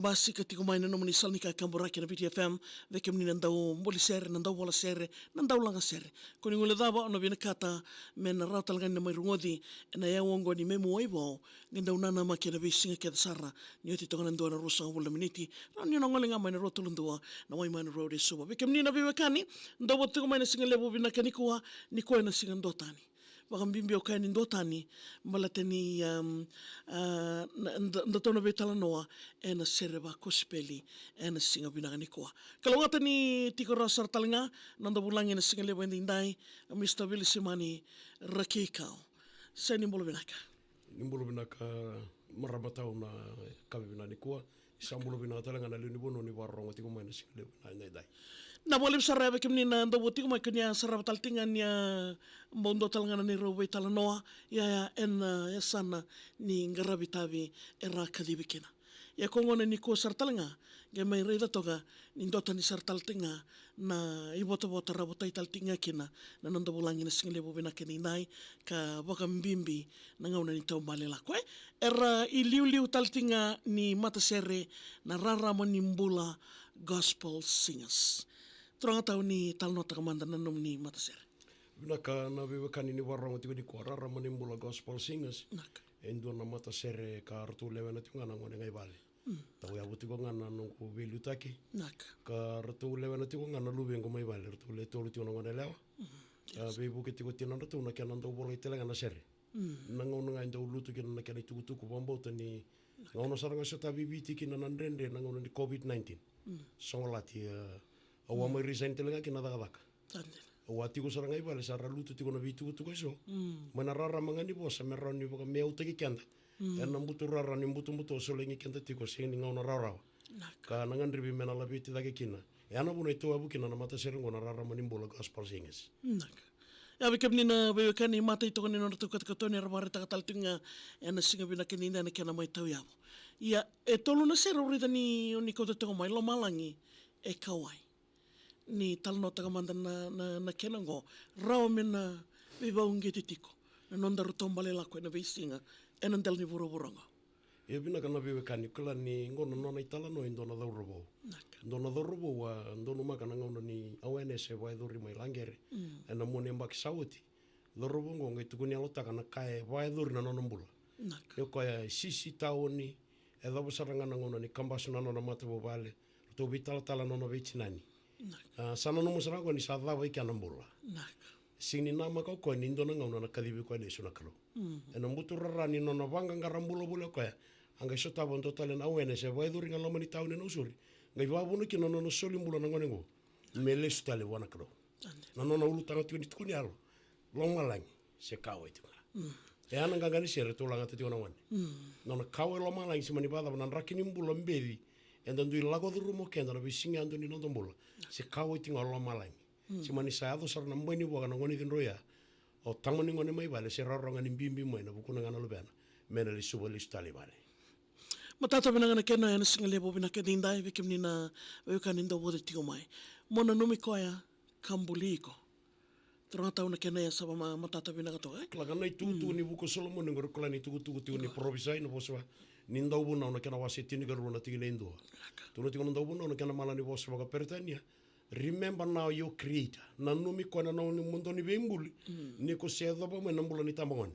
Basi katika maeneo munisal nika kamburaki na VTFM veke mni nandau mboli sere nandau wala sere nandau langa sere kuni ngule daba ono bina kata mena rautal ngani mai rungodi na ya wongo ni memu waibo nginda unana makena bisinga keda sara nyoti tongana ndua na rusa wala miniti rani na ngole ngama na rotul ndua na wai mana road suba veke mni na biwekani ndo botu mai na singa lebo bina kanikuwa nikuwa na singa ndotani wakambimbi okani ndotani malateni ndatona betala noa ena sereba kospeli ena singa binagani koa. Kalau ngata ni tiko rasa talinga nanda bulangi na singa lebo indai Mr. Willy Simani rakikau. Saya nimbolo binaka. Nimbolo binaka maramatau na kabe binani koa. Sambulo binaka talinga na liu nibono ni warong tiko mai na singa lebo na dai. Na boleh sarap kemni na ndo tiko mai kenya sarap taltingan ya mondo talanga ni rowe talanoa ya ya sana ni ngarabitabi era kadibikina. Ya kongona ni ko sartalanga ge mai reda toga ni ndota ni sartaltinga na ibota rabota taltinga kina na nando bulangi na single bobina kini nai ka boka mbimbi na ngauna ni tau male la kwe era iliu taltinga ni matasere na raramo ni mbula gospel singers. Terang tahu ni talno takamanda nanum ni matasere. Binaka na bebekani ni warong tiko ni ko raramo ni mbula gospel singers. Endo na matasere ka artu lewena tiko ngana ngone ngai bale. Tau ya buti ko ngana nungku bilu taki. Ka artu lewena tiko ngana lubengo mai bale artu le tolu tiko ngone lewa. Bebu ke tiko tina artu na kana ndo bola itela ngana sere. Nangono ngai ndo lutu kina kana tuku bambota ni ngono saranga sota bibiti kina nandrende nangono ni COVID-19. Songolati awa mai resign telenga kina daka. Wati ko saranga ibale sara lutu tiko na bitu ko so. Mana rara mangani bosa merra ni boka meu teki kenda. En nambutu rara ni mbutu solengi kenda tiko sini ngona rara. Ka nangan ribi mena labiti dake kina. Ana bune to abu kina na mata serengo na rara mani bola gospel singers. Ya bikem ni na bewekani mata itu kan ni nor tukat katoni rabare takatal tinga ena singa bina kini na kena mai tau yabo. Ya tolu na sero rita ni ko to mai lo malangi e kawai. Ni talno takamanda na kenango rao mena viva ungeti tiko na nonda rutombale lako na visinga enandel ni buruburongo e bina kana vive kani kala ni ngono nona itala no indona daurobo ndona daurobo wa ndono makana ngono ni awareness wa idori mai langere ena moni mbaki sauti daurobo ngonga tukuni alota kana kae wa idori na nonombula yo koya sisi taoni e dabo saranga ngono ni kambasuna nona matabo vale to vitala tala nono vichinani sana no musara ko ni sadha wa ikana mbula sini nama ko ni ndona ngauna na kadibi ko ni suna kalo ena mbutu rarani no vanga ngarambulo bulo ko anga shota bon total na wene se wa iduri ngalo mani taune no usuri ngai wa bunu kino no soli mbulo na ngone ngo mele stale wana kalo na no ulu tanga tuni tukuni alo longalang se kawe tu e ana ngani sere to langa tati ona wane no kawe lo malang se mani bada na rakini mbulo mbedi enda ndui lago du rumo kenda na bisinga ando ni no mbulo se kawe tinga lo malang si mani sa ado sar na mbani bo kana ngoni din roya o tango ni ngone mai bale se raronga ni mbimbi mo na bukuna ngana lobena mena li subo li stali bale matata bina ngana kena yana singa lebo bina kedinda vikim ni na weka ninda wode tiko mai mona numi koya kambuliko terang tahu na kena ya saba matata bina kato klaka na tutu ni buko solomon ngor kala ni tutu ni provisai no boswa ninda ubuna na kena wasiti ni garu na tingine ndo tuno tiko nda ubuna na kena mala ni boswa ka pertania. Remember now your creator. Nanumi kona na ni mundo ni bembuli. Ni ko sedo ba mo nambula ni tamangone.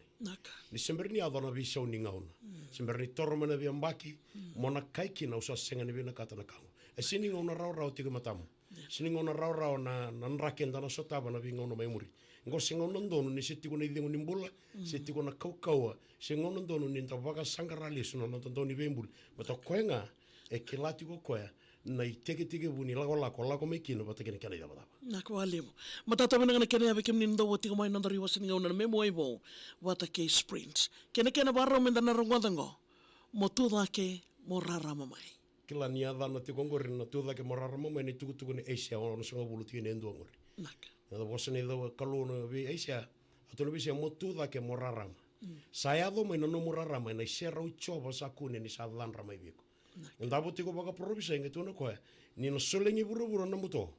Ni sember ni adona visau ni ngauna. Sember ni toro mana bi ambaki. Mona kaiki na usa senga ni bina kata na kango. E sini ngauna rau tiga matamu. Sini ngauna rau na nrakenda na sotaba na bi ngauna mai muri. Ngo senga ndonu ni seti ko ni dingo ni mbula. Seti ko na kaukaua. Senga ndonu ni tabaka sangarali suna na ndonu bembuli. Mata koenga e kilati ko koya. Na iteke buni lako mekino batakene kana ida badaba na ko alimo matata bana ngana kena bekem ni ndo woti ko mai nandari wasin ngona memo ibo wata ke sprints kena barro menda na rongodango motuda ke morara mamai kila ni ada na tikongori na tuda ke morara mamai ni tuku ni Asia ono songo buluti ni ndo ngori nak na wasane do kaluno bi Asia atono bi se motuda ke morara saya do mai no morara mai na sera uchoba sakune ni sadlan ramai biko ndabo tiko baka provinsi ngetu no ko ni no solengi buru na mbuto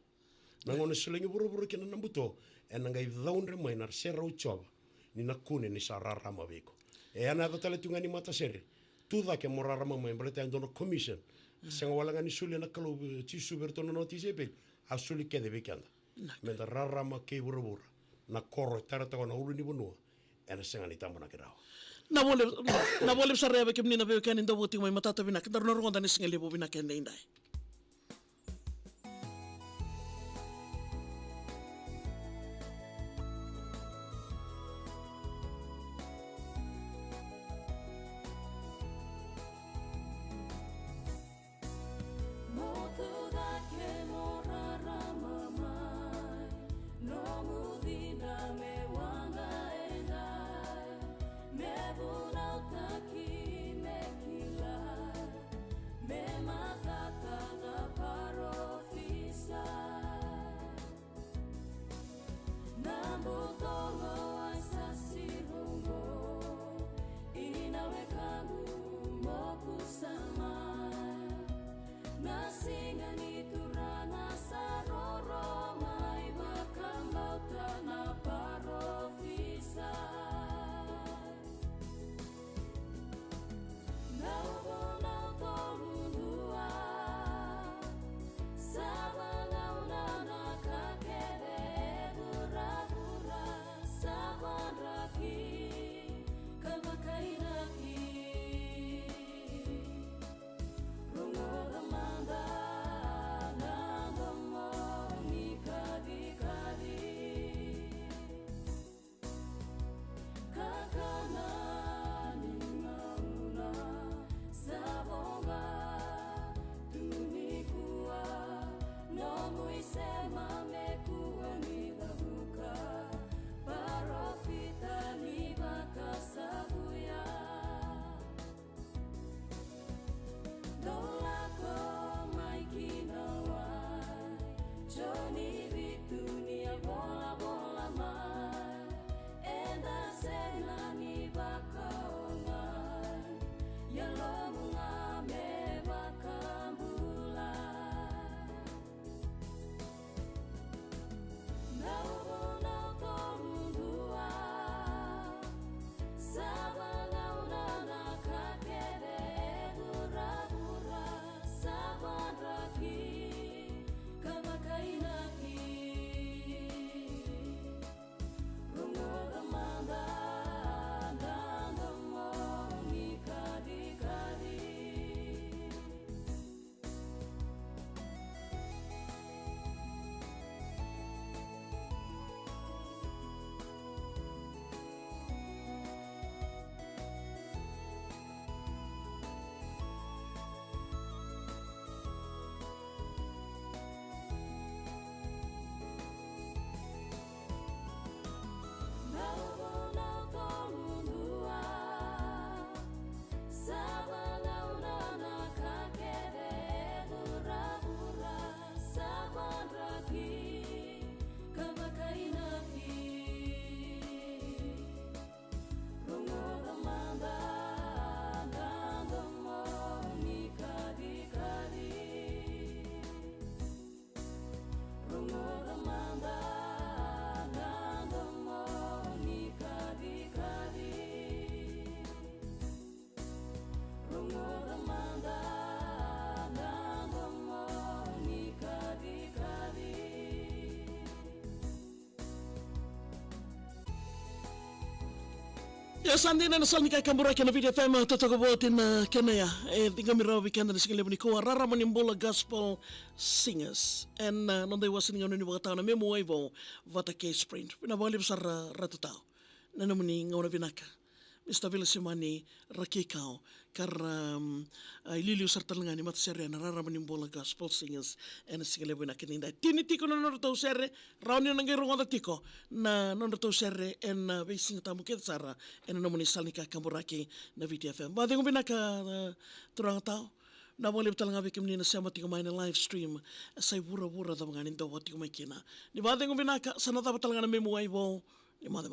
nangone solengi buru kena na mbuto enanga idaunre mai na sera uchoba ni nakune ni sarara mabiko e ana do tale tungani mata sere tuda ke morara mai mbreta ndono commission Senga walanga ni suli na kalau ci subertono no ti sepel. A suli kede bekanda. Menda rarama ke burabura. Na koro tarata na ulu ni bonua. Ena senga ni tambo na kirao. Na boleh besar ya bekim ni na bekan inda buti mai mata tabi nak dar norong dan singa lebo binak enda indai. Ya sandi na nasal ni kay Kambura kena video FM tatagobotin na kena ya tinga miraw weekend na sige ni ko rara manimbola gospel singers and nonday wasin ngano ni bata na memo ivo vata ke sprint pinabali besar ratutao na naman ni ngawna binaka Mr. Villasimani rakikao kar ililiw sartal nga ni mata serya nararaman yung bola gospel singers and sige lebo na kininda tinitiko na naruto serre raon yun ang gayrong ang tiko na naruto serre and basing tamu kita sara and naman ni salnika kamburaki na VTFM badi kong binaka turang tao na mo libtal nga bikim ni na siya mati kumain na live stream say wura-wura da mga nindaw wati kumay kina ni badi kong binaka sana tapat talaga na may muway bo ni mga